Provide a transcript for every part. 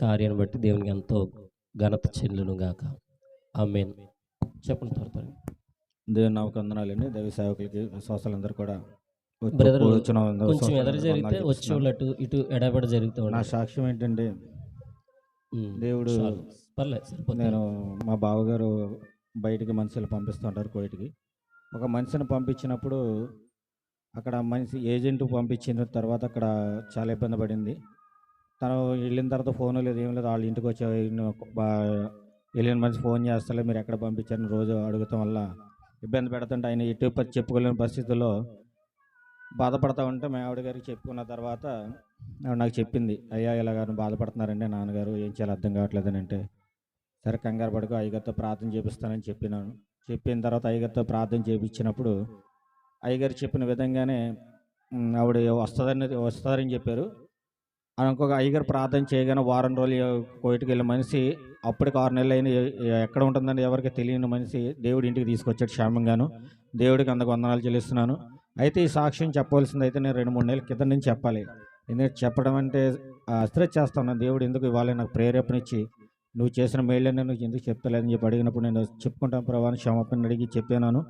కార్యాన్ని బట్టి దేవునికి ఎంతో ఘనత చెల్లును గాక. ఆమేన్. చెప్పండి త్వర త్వరగా. దేవుని నామకు వందనాలండి. దైవ సేవకులకి విశ్వాసాలందరూ కూడా బ్రదర్ కూర్చున్న కొంచెం ఎదర వందనాలు జరిగితే చెల్లిస్తున్నాను. వచ్చేవాళ్ళు అటు ఇటు ఎడబడి జరుగుతూ నా ఉంటారు. సాక్ష్యం ఏంటంటే, దేవుడు చాలు పర్లేదు సరిపోతుంది. నేను మా బావగారు బయటికి మనుషులు పంపిస్తుంటారు కోయిటికి. ఒక మనిషిని పంపించినప్పుడు అక్కడ మనిషి ఏజెంట్ పంపించిన తర్వాత అక్కడ చాలా ఇబ్బంది పడింది. తను వెళ్ళిన తర్వాత ఫోన్ లేదు, ఏం లేదు. వాళ్ళ ఇంటికి వచ్చి వెళ్ళిన మనిషి ఫోన్ చేస్తలే, మీరు ఎక్కడ పంపించారని రోజు అడుగుతాం వల్ల ఇబ్బంది పెడుతుంటే ఆయన ఎటు చెప్పుకోలేని పరిస్థితుల్లో బాధపడతా ఉంటే మా ఆవిడ గారికి చెప్పుకున్న తర్వాత ఆవిడ నాకు చెప్పింది, అయ్యా ఇలాగ బాధపడుతున్నారండి నాన్నగారు, ఏం చేయాలో అర్థం కావట్లేదని. అంటే సరే కంగారు పడుకో, అయ్యగారితో ప్రార్థన చేపిస్తానని చెప్పినాను. చెప్పిన తర్వాత అయ్యగారితో ప్రార్థన చేయించినప్పుడు అయ్యగారు చెప్పిన విధంగానే ఆవిడ వస్తుందని చెప్పారు. ఇంకొక అయ్యగారు ప్రార్థన చేయగానే వారం రోజులు కోయిటికి వెళ్ళిన మనిషి అప్పటికి 6 నెలలు అయిన ఎక్కడ ఉంటుందని ఎవరికి తెలియని మనిషి దేవుడి ఇంటికి తీసుకొచ్చాడు క్షేమంగాను. దేవుడికి అందుకు వందనాలు చెల్లిస్తున్నాను. అయితే ఈ సాక్ష్యం చెప్పవలసింది అయితే నేను 2-3 నెలల క్రితం నుంచి చెప్పాలి. ఎందుకంటే చెప్పడం అంటే అశ్రద్ధ చేస్తాను. దేవుడు ఎందుకు ఇవ్వాలి నాకు ప్రేరేపణ ఇచ్చి, నువ్వు చేసిన మేళ్ళని నువ్వు ఎందుకు చెప్తలేదని చెప్పి అడిగినప్పుడు నేను చెప్పుకుంటాను ప్రభావం క్షమాపణ అడిగి చెప్పాను.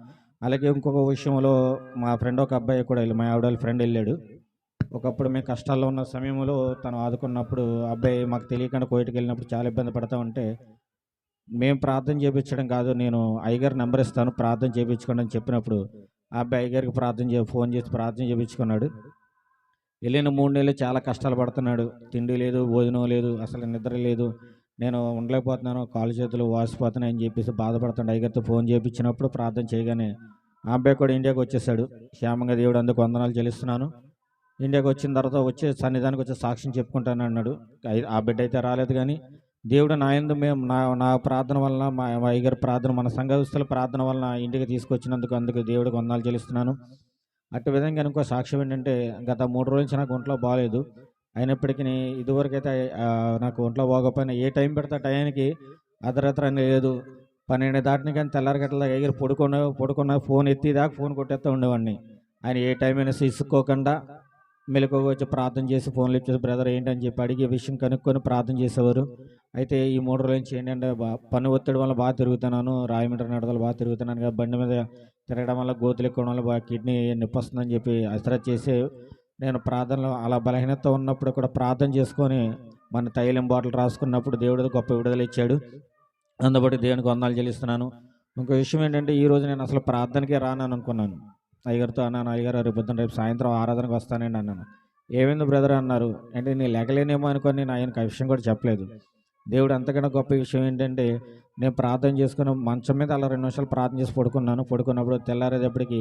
అలాగే ఇంకొక విషయంలో మా ఫ్రెండ్ ఒక అబ్బాయి కూడా మా ఆవిడ వాళ్ళ ఫ్రెండ్ వెళ్ళాడు. ఒకప్పుడు మేము కష్టాల్లో ఉన్న సమయంలో తను ఆదుకున్నప్పుడు అబ్బాయి మాకు తెలియకుండా కోయిటికి వెళ్ళినప్పుడు చాలా ఇబ్బంది పడతా ఉంటే మేము ప్రార్థన చేయించడం కాదు, నేను అయ్యగారి నెంబర్ ఇస్తాను ప్రార్థన చేయించుకోండి అని చెప్పినప్పుడు ఆ అబ్బాయి అయ్యగారికి ఫోన్ చేసి ప్రార్థన చేయించుకున్నాడు. వెళ్ళిన 3 నెలలు చాలా కష్టాలు పడుతున్నాడు. తిండి లేదు, భోజనం లేదు, అసలు నిద్ర లేదు, నేను ఉండలేకపోతున్నాను, కాలు చేతులు వాసిపోతున్నాయి అని చెప్పేసి బాధపడుతున్నాడు. అయ్యగారితో ఫోన్ చేయించినప్పుడు ప్రార్థన చేయగానే ఆ అబ్బాయి కూడా ఇండియాకి వచ్చేసాడు. క్షేమంగా దేవుడు అందుకు వందనాలు చెల్లిస్తున్నాను. ఇండియాకి వచ్చిన తర్వాత వచ్చే సన్నిధానికి వచ్చే సాక్ష్యం చెప్పుకుంటాను అన్నాడు. ఆ బిడ్డ అయితే రాలేదు, కానీ దేవుడు నా యందు మేము నా ప్రార్థన వలన మా అయ్యగారి ప్రార్థన, మన సంఘస్థుల ప్రార్థన వలన ఇంటికి తీసుకొచ్చినందుకు దేవుడికి వందనాలు చెల్లిస్తున్నాను. అటు విధంగా ఇంకో సాక్ష్యం ఏంటంటే, గత 3 రోజుల నుంచి నాకు ఒంట్లో బాగాలేదు. అయినప్పటికీ ఇదివరకైతే నాకు ఒంట్లో బాగోపోయినా ఏ టైం పెడతా టయానికి అర్ధరాత్రి అని లేదు, 12 దాటిన కానీ తెల్లారి గట్ల అయ్యగారు పడుకున్న ఫోన్ ఎత్తిదాకా ఫోన్ కొట్టేస్తూ ఉండేవాడిని. ఆయన ఏ టైం అయినా ఇసుకోకుండా మెలకువగా వచ్చి ప్రార్థన చేసి ఫోన్లు ఇచ్చేసి బ్రదర్ ఏంటని చెప్పి అడిగే విషయం కనుక్కొని ప్రార్థన చేసేవారు. అయితే ఈ 3 రోజుల నుంచి ఏంటంటే పని ఒత్తిడి వల్ల బాగా తిరుగుతున్నాను, రాయమండ్రి నడతలు బాగా తిరుగుతున్నాను కదా, బండి మీద తిరగడం వల్ల గోతులు ఎక్కడం వల్ల బాగా కిడ్నీ నొప్పి వస్తుందని చెప్పి అశ్రద్ధ చేసి నేను ప్రార్థనలో అలా బలహీనత ఉన్నప్పుడు కూడా ప్రార్థన చేసుకొని మన తైలం బాటిల్ రాసుకున్నప్పుడు దేవుడు గొప్ప విడుదల ఇచ్చాడు. అందుబట్టి దేవునికి వందనాలు చెల్లిస్తున్నాను. ఇంకో విషయం ఏంటంటే, ఈరోజు నేను అసలు ప్రార్థనకే రానని అనుకున్నాను. అయ్యగారితో అన్నాను, అయ్యగారు రేపు సాయంత్రం ఆరాధనకు వస్తానండి అన్నాను. ఏమైంది బ్రదర్ అన్నారు. అంటే నేను లేకలేనేమో అనుకొని నేను ఆయనకు ఆ విషయం కూడా చెప్పలేదు. దేవుడు అంతకన్నా గొప్ప విషయం ఏంటంటే, నేను ప్రార్థన చేసుకుని మంచం మీద అలా 2 నిమిషాలు ప్రార్థన చేసి పడుకున్నప్పుడు తెల్లారేటప్పటికి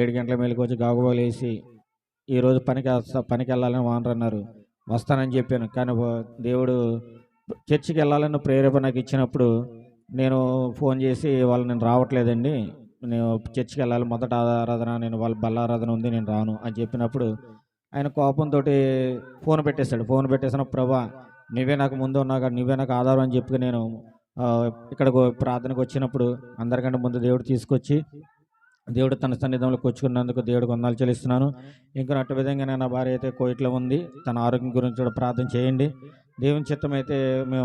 7 గంటల మేలుకు వచ్చి గాగుబాలు వేసి ఈరోజు పనికి వెళ్ళాలని ఓనర్ అన్నారు. వస్తానని చెప్పాను. కానీ దేవుడు చర్చికి వెళ్ళాలని ప్రేరేపణ నాకు ఇచ్చినప్పుడు నేను ఫోన్ చేసి నేను రావట్లేదండి, నేను చర్చికి వెళ్ళాలి, మొదట ఆరాధన, నేను వాళ్ళ బల్లారాధన ఉంది, నేను రాను అని చెప్పినప్పుడు ఆయన కోపంతో ఫోన్ పెట్టేశాను. ప్రభా నువ్వే నాకు ముందు ఉన్నాగా, నువ్వే నాకు ఆధారం అని చెప్పి నేను ఇక్కడ ప్రార్థనకు వచ్చినప్పుడు అందరికంటే ముందు దేవుడు తీసుకొచ్చి దేవుడు తన సన్నిధానంలోకి వచ్చుకున్నందుకు దేవుడికి వందనాలు చెల్లిస్తున్నాను. ఇంకా అటు విధంగా నా భార్య అయితే కోయిట్లో ఉంది, తన ఆరోగ్యం గురించి కూడా ప్రార్థన చేయండి. దేవుని చిత్తం అయితే మేము